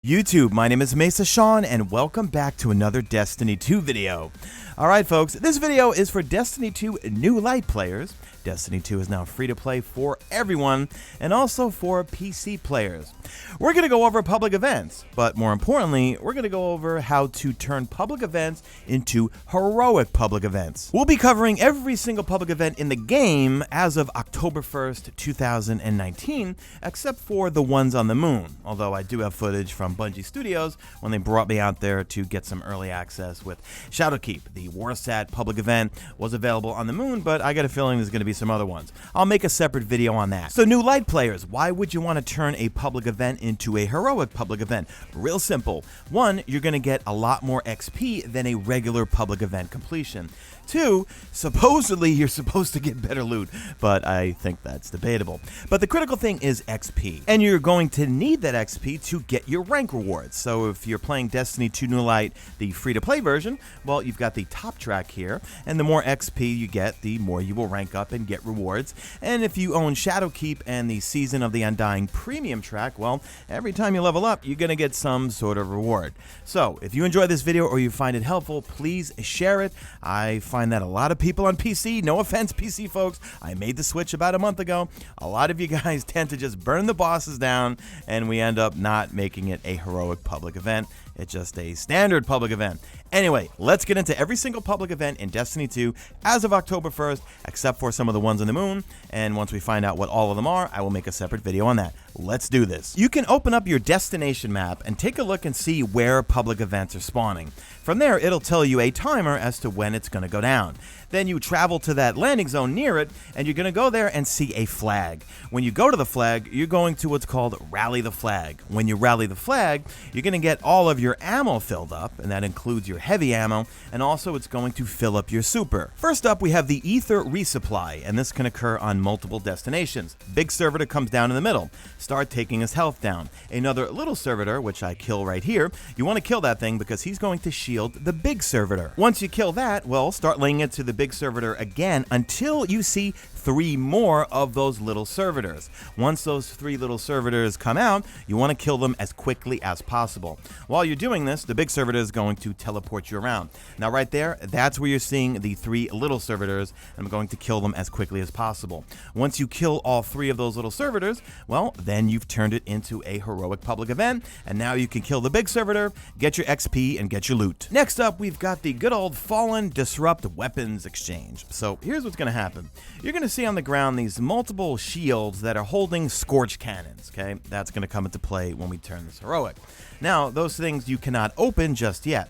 YouTube, my name is Mesa Sean, and welcome back to another Destiny 2 video. Alright folks, this video is for Destiny 2 New Light players. Destiny 2 is now free to play for everyone, and also for PC players. We're going to go over public events, but more importantly, we're going to go over how to turn public events into heroic public events. We'll be covering every single public event in the game as of October 1st, 2019, except for the ones on the moon, although I do have footage from Bungie Studios when they brought me out there to get some early access with Shadowkeep. The Warsat public event was available on the moon, but I got a feeling there's going to be some other ones. I'll make a separate video on that. So New Light players, why would you want to turn a public event into a heroic public event? Real simple. One, you're going to get a lot more XP than a regular public event completion. Two, supposedly you're supposed to get better loot, but I think that's debatable. But the critical thing is XP, and you're going to need that XP to get your rank rewards. So if you're playing Destiny 2 New Light, the free-to-play version, well, you've got the top track here, and the more XP you get, the more you will rank up and get rewards. And if you own Shadowkeep and the Season of the Undying premium track, well, every time you level up, you're going to get some sort of reward. So if you enjoy this video or you find it helpful, please share it. I find that a lot of people on PC, no offense PC folks, I made the switch about a month ago, a lot of you guys tend to just burn the bosses down and we end up not making it a heroic public event. It's just a standard public event. Anyway, let's get into every single public event in Destiny 2 as of October 1st, except for some of the ones on the moon, and once we find out what all of them are, I will make a separate video on that. Let's do this. You can open up your destination map and take a look and see where public events are spawning. From there, it'll tell you a timer as to when it's going to go down. Then you travel to that landing zone near it, and you're going to go there and see a flag. When you go to the flag, you're going to what's called Rally the Flag. When you rally the flag, you're going to get all of your ammo filled up, and that includes your heavy ammo, and also it's going to fill up your super. First up, we have the Ether Resupply, and this can occur on multiple destinations. Big servitor comes down in the middle. Start taking his health down. Another little servitor, which I kill right here, you want to kill that thing because he's going to shield the big servitor. Once you kill that, well, start laying it to the big servitor again until you see 3 more of those little servitors. Once those 3 little servitors come out, you want to kill them as quickly as possible. While you're doing this, the big servitor is going to teleport you around. Now right there, that's where you're seeing the 3 little servitors, and I'm going to kill them as quickly as possible. Once you kill all 3 of those little servitors, well, then you've turned it into a heroic public event, and now you can kill the big servitor, get your XP, and get your loot. Next up, we've got the good old Fallen Disrupt Weapons Exchange. So here's what's going to happen. You're going to see on the ground these multiple shields that are holding Scorch Cannons, okay? That's going to come into play when we turn this heroic. Now, those things you cannot open just yet.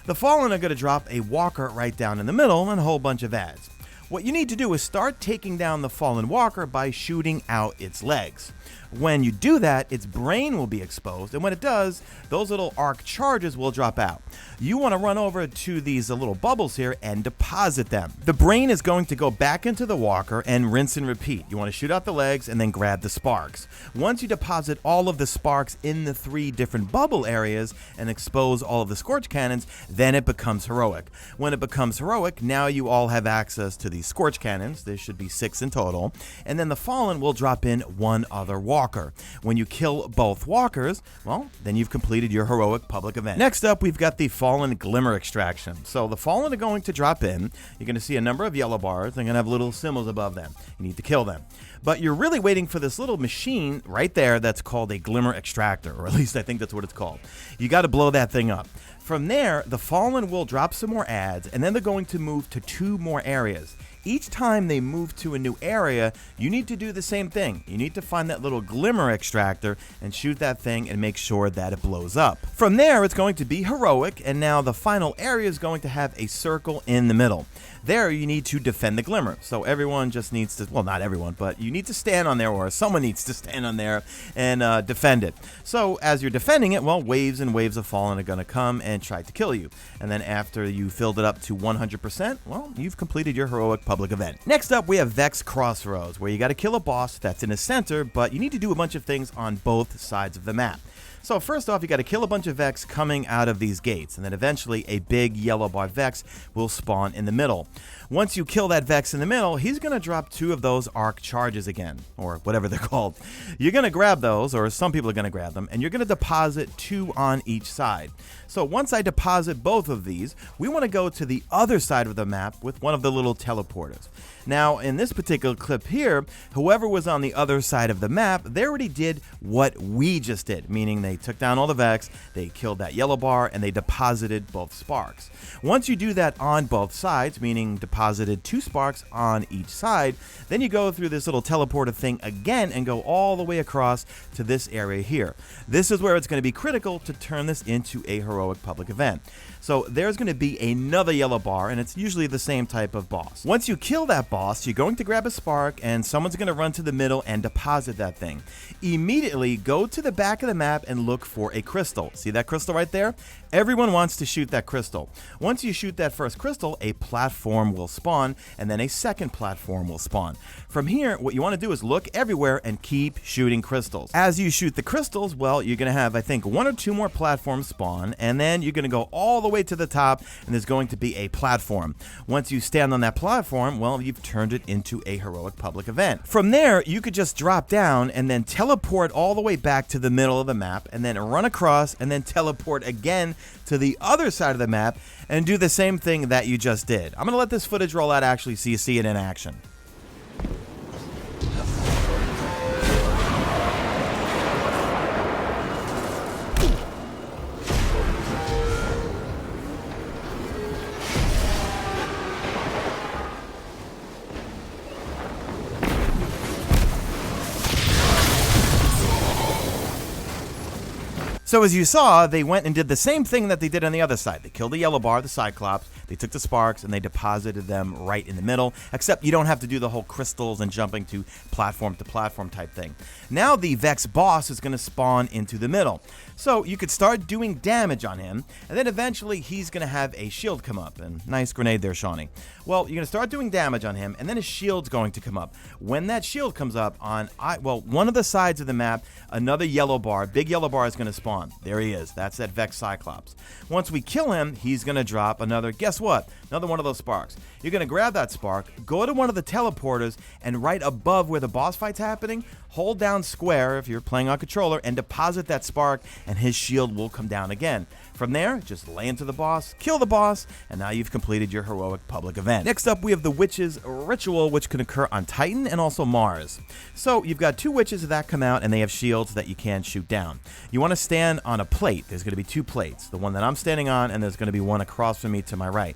The Fallen are going to drop a walker right down in the middle and a whole bunch of ads. What you need to do is start taking down the Fallen walker by shooting out its legs. When you do that, its brain will be exposed, and when it does, those little arc charges will drop out. You want to run over to these little bubbles here and deposit them. The brain is going to go back into the walker and rinse and repeat. You want to shoot out the legs and then grab the sparks. Once you deposit all of the sparks in the 3 different bubble areas and expose all of the Scorch Cannons, then it becomes heroic. When it becomes heroic, now you all have access to these Scorch Cannons. There should be 6 in total, and then the Fallen will drop in 1 other walker. When you kill both walkers, well, then you've completed your heroic public event. Next up, we've got the Fallen Glimmer extraction. So the Fallen are going to drop in. You're going to see a number of yellow bars. They're going to have little symbols above them. You need to kill them. But you're really waiting for this little machine right there that's called a Glimmer extractor, or at least I think that's what it's called. You got to blow that thing up. From there, the Fallen will drop some more ads, and then they're going to move to 2 more areas. Each time they move to a new area, you need to do the same thing. You need to find that little Glimmer extractor and shoot that thing and make sure that it blows up. From there, it's going to be heroic, and now the final area is going to have a circle in the middle. There, you need to defend the Glimmer. So everyone just needs to, well, not everyone, but you need to stand on there, or someone needs to stand on there and defend it. So as you're defending it, well, waves and waves of Fallen are going to come and try to kill you. And then after you filled it up to 100%, well, you've completed your heroic public event. Next up, we have Vex Crossroads, where you got to kill a boss that's in a center, but you need to do a bunch of things on both sides of the map. So first off, you got to kill a bunch of Vex coming out of these gates, and then eventually a big yellow bar Vex will spawn in the middle. Once you kill that Vex in the middle, he's going to drop 2 of those arc charges again, or whatever they're called. You're going to grab those, or some people are going to grab them, and you're going to deposit 2 on each side. So once I deposit both of these, we want to go to the other side of the map with one of the little teleporters. Now, in this particular clip here, whoever was on the other side of the map, they already did what we just did, meaning they took down all the Vex, they killed that yellow bar, and they deposited both sparks. Once you do that on both sides, meaning deposited 2 sparks on each side, then you go through this little teleporter thing again and go all the way across to this area here. This is where it's going to be critical to turn this into a heroic public event. So there's going to be another yellow bar, and it's usually the same type of boss. Once you kill that boss, you're going to grab a spark, and someone's going to run to the middle and deposit that thing. Immediately go to the back of the map and look for a crystal. See that crystal right there? Everyone wants to shoot that crystal. Once you shoot that first crystal, a platform will spawn, and then a second platform will spawn. From here, what you want to do is look everywhere and keep shooting crystals. As you shoot the crystals, well, you're going to have, I think, 1 or 2 more platforms spawn, and then you're going to go all the way to the top, and there's going to be a platform. Once you stand on that platform, well, you've turned it into a heroic public event. From there, you could just drop down and then teleport all the way back to the middle of the map, and then run across and then teleport again to the other side of the map and do the same thing that you just did. I'm going to let this footage roll out actually so you see it in action. So as you saw, they went and did the same thing that they did on the other side. They killed the yellow bar, the Cyclops, they took the sparks, and they deposited them right in the middle, except you don't have to do the whole crystals and jumping to platform type thing. Now the Vex boss is going to spawn into the middle. So you could start doing damage on him, and then eventually he's going to have a shield come up. And nice grenade there, Shawnee. Well, you're going to start doing damage on him, and then his shield's going to come up. When that shield comes up on, one of the sides of the map, another yellow bar, big yellow bar is going to spawn. There he is. That's that Vex Cyclops. Once we kill him, he's going to drop another, guess what? Another one of those sparks. You're going to grab that spark, go to one of the teleporters, and right above where the boss fight's happening, hold down square if you're playing on controller, and deposit that spark, and his shield will come down again. From there, just lay into the boss, kill the boss, and now you've completed your heroic public event. Next up, we have the Witch's Ritual, which can occur on Titan and also Mars. So you've got 2 witches that come out, and they have shields that you can shoot down. You want to stand on a plate. There's going to be 2 plates. The one that I'm standing on, and there's going to be one across from me to my right.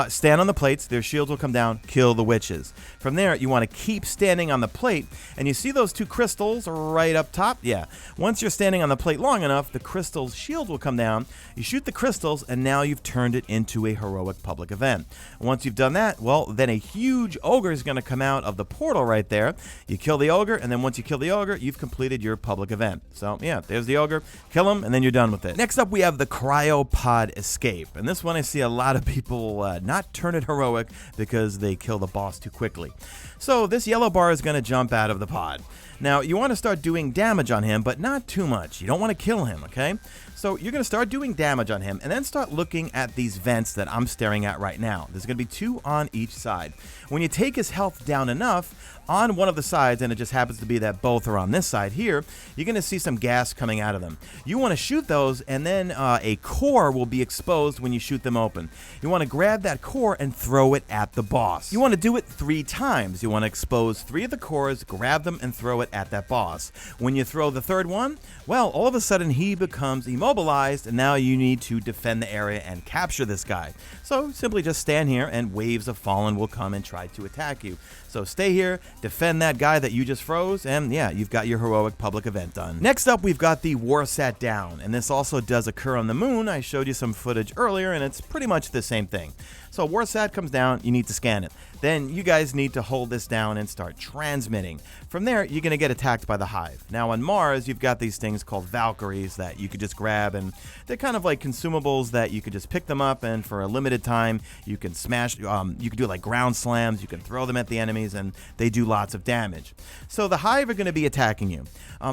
Stand on the plates, their shields will come down, kill the witches. From there, you want to keep standing on the plate, and you see those 2 crystals right up top? Yeah. Once you're standing on the plate long enough, the crystal's shield will come down, you shoot the crystals, and now you've turned it into a heroic public event. Once you've done that, well, then a huge ogre is going to come out of the portal right there. You kill the ogre, and then once you kill the ogre, you've completed your public event. So, yeah, there's the ogre. Kill him, and then you're done with it. Next up, we have the Cryopod Escape. And this one, I see a lot of people not turn it heroic because they kill the boss too quickly. So this yellow bar is going to jump out of the pod. Now, you want to start doing damage on him, but not too much. You don't want to kill him, okay? So you're going to start doing damage on him and then start looking at these vents that I'm staring at right now. There's going to be 2 on each side. When you take his health down enough, on one of the sides, and it just happens to be that both are on this side here, you're going to see some gas coming out of them. You want to shoot those, and then a core will be exposed when you shoot them open. You want to grab that core and throw it at the boss. You want to do it 3 times. You want to expose 3 of the cores, grab them, and throw it at that boss. When you throw the 3rd one, well, all of a sudden he becomes immobilized, and now you need to defend the area and capture this guy. So simply just stand here, and waves of fallen will come and try to attack you. So stay here, defend that guy that you just froze, and yeah, you've got your heroic public event done. Next up, we've got the Warsat Down, and this also does occur on the moon. I showed you some footage earlier, and it's pretty much the same thing. So Warsat comes down, you need to scan it. Then you guys need to hold this down and start transmitting. From there, you're going to get attacked by the Hive. Now on Mars, you've got these things called Valkyries that you could just grab, and they're kind of like consumables that you could just pick them up, and for a limited time, you can smash, you can do like ground slams, you can throw them at the enemies, and they do lots of damage. So the Hive are going to be attacking you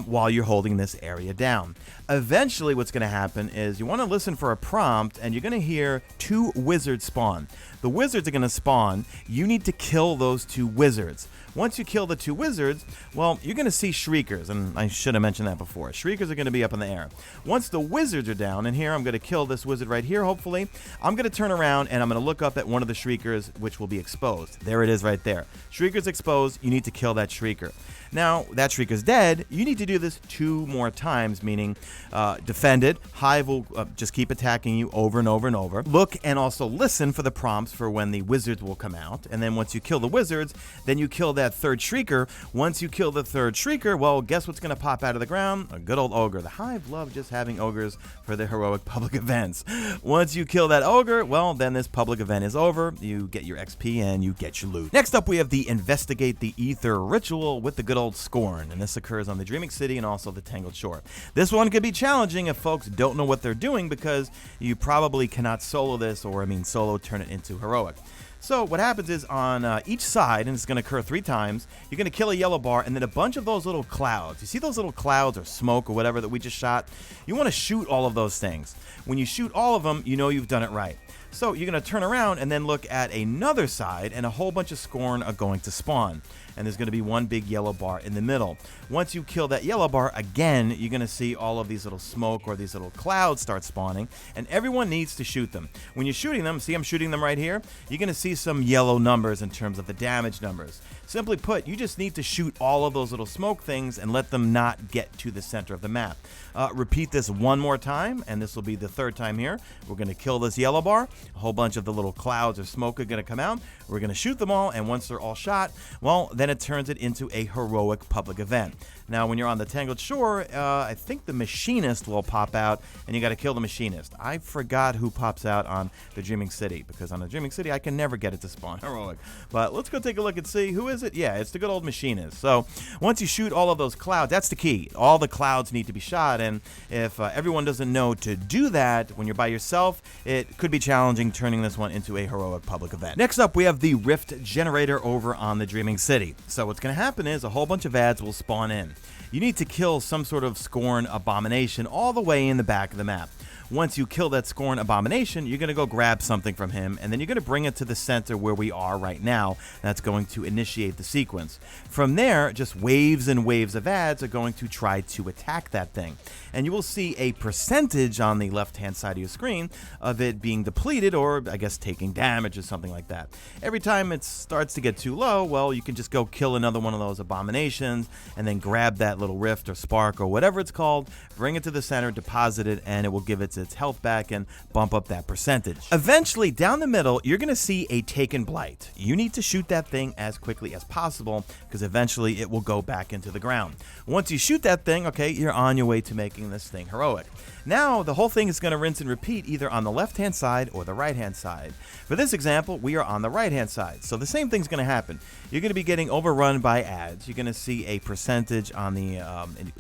while you're holding this area down. Eventually, what's going to happen is you want to listen for a prompt, and you're going to hear 2 wizards spawn. The wizards are going to spawn. You need to kill those 2 wizards. Once you kill the 2 wizards, well, you're going to see Shriekers, and I should have mentioned that before. Shriekers are going to be up in the air. Once the wizards are down, and here I'm going to kill this wizard right here, hopefully, I'm going to turn around and I'm going to look up at one of the Shriekers, which will be exposed. There it is right there. Shrieker's exposed. You need to kill that Shrieker. Now, that Shrieker's dead. You need to do this 2 more times, meaning defend it. Hive will just keep attacking you over and over and over. Look and also listen for the prompts for when the wizards will come out. And then once you kill the wizards, then you kill that 3rd Shrieker. Once you kill the 3rd Shrieker, well, guess what's going to pop out of the ground? A good old ogre. The Hive love just having ogres for their heroic public events. Once you kill that ogre, well, then this public event is over. You get your XP and you get your loot. Next up, we have the Investigate the Ether ritual with the good old Scorn, and this occurs on the Dreaming City and also the Tangled Shore. This one could be challenging if folks don't know what they're doing, because you probably cannot solo this, or solo turn it into heroic. So what happens is on each side, and it's going to occur 3 times, you're going to kill a yellow bar, and then a bunch of those little clouds. You see those little clouds or smoke or whatever that we just shot? You want to shoot all of those things. When you shoot all of them, you know you've done it right. So you're going to turn around and then look at another side, and a whole bunch of Scorn are going to spawn. And there's going to be one big yellow bar in the middle. Once you kill that yellow bar, again, you're going to see all of these little smoke or these little clouds start spawning, and everyone needs to shoot them. When you're shooting them, see I'm shooting them right here, you're going to see some yellow numbers in terms of the damage numbers. Simply put, you just need to shoot all of those little smoke things and let them not get to the center of the map. Repeat this 1 more time, and this will be the 3rd time here. We're going to kill this yellow bar. A whole bunch of the little clouds or smoke are going to come out. We're going to shoot them all, and once they're all shot, well, then it turns it into a heroic public event. Now, when you're on the Tangled Shore, I think the Machinist will pop out, and you got to kill the Machinist. I forgot who pops out on the Dreaming City, because on the Dreaming City, I can never get it to spawn heroic. But let's go take a look and see. Who is it? Yeah, it's the good old Machinist. So once you shoot all of those clouds, that's the key. All the clouds need to be shot, and if everyone doesn't know to do that when you're by yourself, it could be challenging turning this one into a heroic public event. Next up, we have the Rift Generator over on the Dreaming City. So what's going to happen is a whole bunch of ads will spawn in. You need to kill some sort of Scorn abomination all the way in the back of the map. Once you kill that Scorn abomination, you're going to go grab something from him, and then you're going to bring it to the center where we are right now. That's going to initiate the sequence. From there, just waves and waves of ads are going to try to attack that thing. And you will see a percentage on the left-hand side of your screen of it being depleted, or I guess taking damage or something like that. Every time it starts to get too low, well, you can just go kill another one of those abominations, and then grab that little rift or spark or whatever it's called, bring it to the center, deposit it, and it will give it its health back and bump up that percentage. Eventually, down the middle, you're going to see a taken Blight. You need to shoot that thing as quickly as possible, because eventually it will go back into the ground. Once you shoot that thing, okay, you're on your way to making this thing heroic. Now, the whole thing is going to rinse and repeat either on the left-hand side or the right-hand side. For this example, we are on the right-hand side, so the same thing's going to happen. You're going to be getting overrun by ads. You're going to see a percentage on the,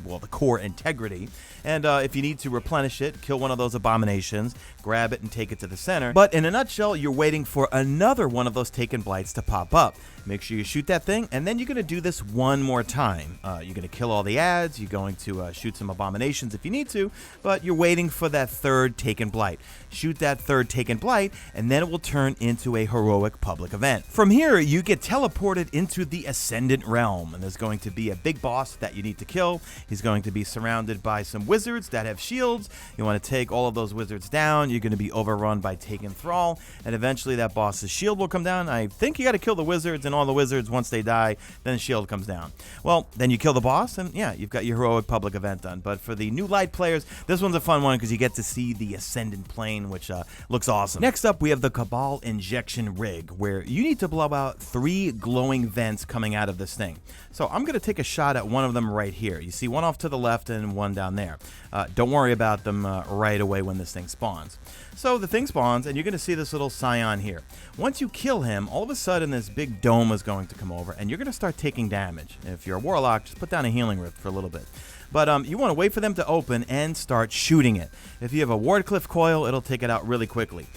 the core integrity, and if you need to replenish it, kill one of those abominations, grab it and take it to the center. But in a nutshell, you're waiting for another one of those taken Blights to pop up. Make sure you shoot that thing, and then you're going to do this 1 more time. You're going to kill all the ads, you're going to shoot some abominations if you need to, but you're waiting for that 3rd taken Blight. Shoot that 3rd taken Blight, and then it will turn into a heroic public event. From here, you get teleported into the Ascendant Realm, and there's going to be a big boss that you need to kill. He's going to be surrounded by some wizards that have shields. You want to take all of those wizards down. You're going to be overrun by Taken Thrall, and eventually that boss's shield will come down. I think you got to kill the wizards, and and all the wizards, once they die, then the shield comes down. Well, then you kill the boss, and yeah, you've got your heroic public event done. But for the new light players, this one's a fun one because you get to see the Ascendant Plane, which looks awesome. Next up, we have the Cabal Injection Rig, where you need to blow out 3 glowing vents coming out of this thing. So I'm going to take a shot at one of them right here. You see one off to the left and one down there. Don't worry about them right away when this thing spawns. So the thing spawns, and you're going to see this little scion here. Once you kill him, all of a sudden this big dome is going to come over, and you're going to start taking damage. If you're a warlock, just put down a healing rift for a little bit. But you want to wait for them to open and start shooting it. If you have a Wardcliff coil, it'll take it out really quickly.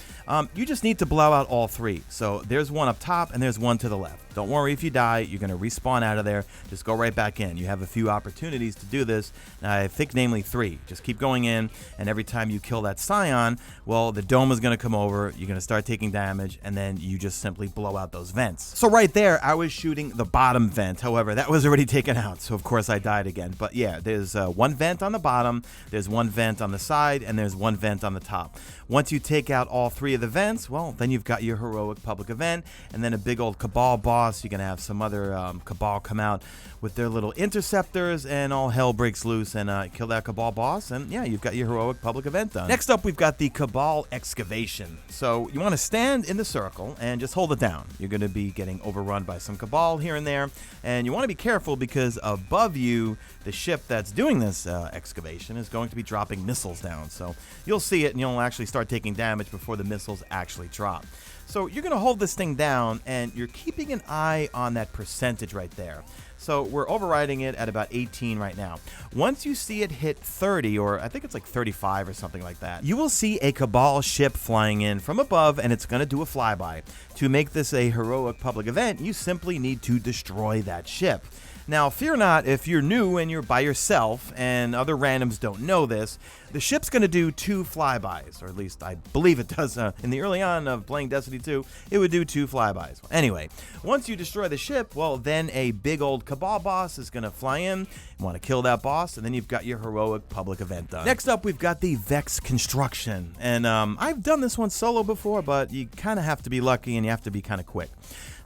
You just need to blow out all 3. So there's one up top and there's one to the left. Don't worry if you die, you're going to respawn out of there. Just go right back in. You have a few opportunities to do this. I think namely 3. Just keep going in, and every time you kill that scion, well, the dome is going to come over, you're going to start taking damage, and then you just simply blow out those vents. So right there, I was shooting the bottom vent. However, that was already taken out, so of course I died again. But yeah, there's one vent on the bottom, there's one vent on the side, and there's one vent on the top. Once you take out all 3 of the vents, well, then you've got your heroic public event, and then a big old Cabal boss. You're going to have some other Cabal come out with their little interceptors, and all hell breaks loose, and kill that Cabal boss, and yeah, you've got your heroic public event done. Next up, we've got the Cabal Excavation. So you want to stand in the circle and just hold it down. You're going to be getting overrun by some Cabal here and there, and you want to be careful because above you, the ship that's doing this excavation is going to be dropping missiles down. So you'll see it, and you'll actually start taking damage before the missiles actually drop. So you're going to hold this thing down, and you're keeping an eye on that percentage right there. So we're overriding it at about 18 right now. Once you see it hit 30, or I think it's like 35 or something like that, you will see a Cabal ship flying in from above, and it's going to do a flyby. To make this a heroic public event, you simply need to destroy that ship. Now, fear not if you're new and you're by yourself and other randoms don't know this, the ship's going to do 2 flybys, or at least I believe it does. In the early on of playing Destiny 2, it would do 2 flybys. Anyway, once you destroy the ship, well, then a big old Cabal boss is going to fly in. You want to kill that boss, and then you've got your heroic public event done. Next up, we've got the Vex Contruction. And I've done this one solo before, but you kind of have to be lucky and you have to be kind of quick.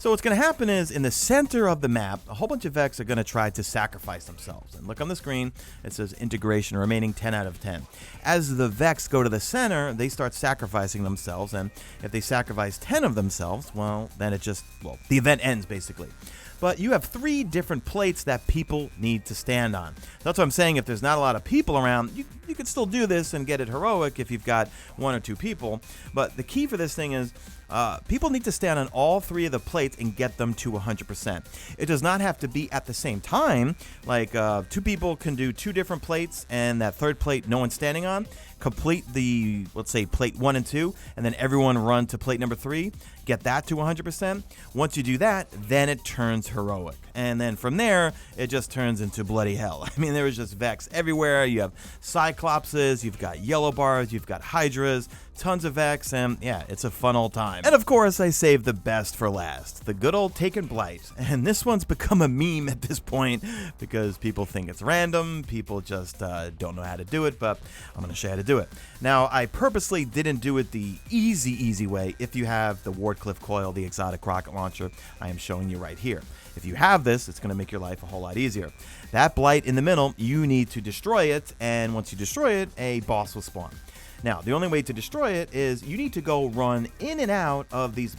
So what's going to happen is, in the center of the map, a whole bunch of Vex are going to try to sacrifice themselves. And look on the screen, it says integration remaining 10 out of 10. As the Vex go to the center, they start sacrificing themselves, and if they sacrifice 10 of themselves, well, then it just, well, the event ends basically. But you have 3 different plates that people need to stand on. That's what I'm saying. If there's not a lot of people around, you could still do this and get it heroic if you've got 1 or 2 people. But the key for this thing is people need to stand on all 3 of the plates and get them to 100%. It does not have to be at the same time. Like 2 people can do 2 different plates, and that 3rd plate no one's standing on. Complete the, let's say, plate 1 and 2, and then everyone run to plate number 3. Get that to 100%. Once you do that, then it turns heroic. And then from there, it just turns into bloody hell. I mean, there is just Vex everywhere. You have Cyclopses, you've got Yellow Bars, you've got Hydras, tons of Vex, and yeah, it's a fun old time. And of course, I saved the best for last, the good old Taken Blight. And this one's become a meme at this point because people think it's random, people just don't know how to do it, but I'm going to show you how to do it. Now, I purposely didn't do it the easy way. If you have the Wardcliff coil, the exotic rocket launcher, I am showing you right here. If you have this, it's going to make your life a whole lot easier. That Blight in the middle, you need to destroy it, and once you destroy it, a boss will spawn. Now, the only way to destroy it is you need to go run in and out of these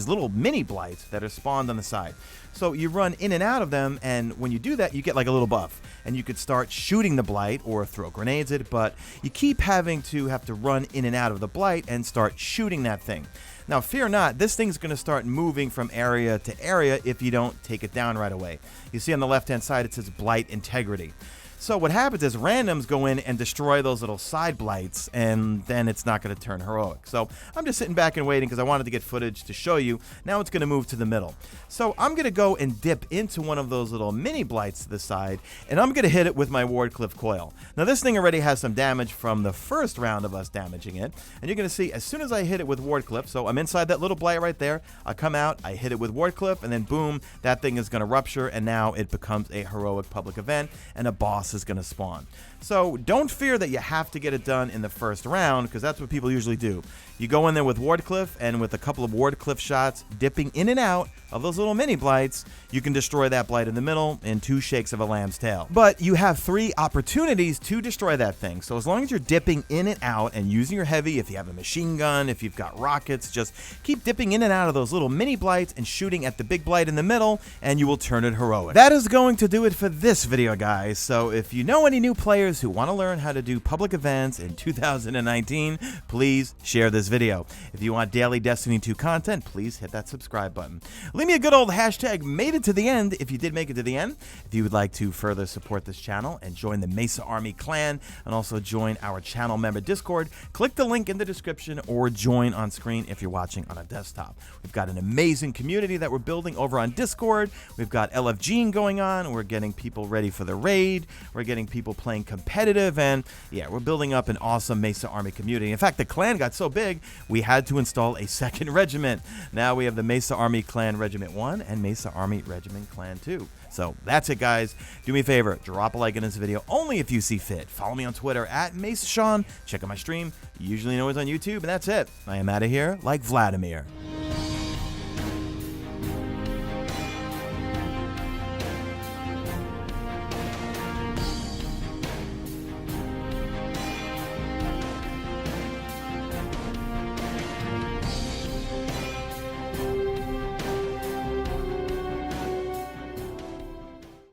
little mini Blights that are spawned on the side. So you run in and out of them, and when you do that, you get like a little buff. And you could start shooting the Blight or throw grenades at it, but you keep having to run in and out of the Blight and start shooting that thing. Now, fear not, this thing's going to start moving from area to area if you don't take it down right away. You see on the left-hand side, it says Blight Integrity. So what happens is randoms go in and destroy those little side Blights, and then it's not going to turn heroic. So I'm just sitting back and waiting because I wanted to get footage to show you. Now it's going to move to the middle. So I'm going to go and dip into one of those little mini Blights to the side, and I'm going to hit it with my Wardcliff coil. Now this thing already has some damage from the first round of us damaging it, and you're going to see as soon as I hit it with Wardcliff, so I'm inside that little Blight right there, I come out, I hit it with Wardcliff, and then boom, that thing is going to rupture, and now it becomes a heroic public event, and a boss else is going to spawn. So don't fear that you have to get it done in the first round, because that's what people usually do. You go in there with Wardcliff, and with a couple of Wardcliff shots, dipping in and out of those little mini blights, you can destroy that blight in the middle in 2 shakes of a lamb's tail. But you have 3 opportunities to destroy that thing. So as long as you're dipping in and out and using your heavy, if you have a machine gun, if you've got rockets, just keep dipping in and out of those little mini blights and shooting at the big blight in the middle, and you will turn it heroic. That is going to do it for this video, guys. So if you know any new players who want to learn how to do public events in 2019, please share this video. If you want daily Destiny 2 content, please hit that subscribe button. Leave me a good old hashtag made it to the end if you did make it to the end. If you would like to further support this channel and join the Mesa Army clan, and also join our channel member Discord, click the link in the description or join on screen if you're watching on a desktop. We've got an amazing community that we're building over on Discord. We've got LFGing going on. We're getting people ready for the raid. We're getting people playing competitive, and yeah, we're building up an awesome Mesa Army community. In fact, the clan got so big, we had to install a second regiment. Now we have the Mesa Army Clan Regiment 1 and Mesa Army Regiment Clan 2. So that's it, guys. Do me a favor, drop a like in this video, only if you see fit. Follow me on Twitter at MesaSean. Check out my stream. You usually know it's on YouTube, and that's it. I am out of here like Vladimir.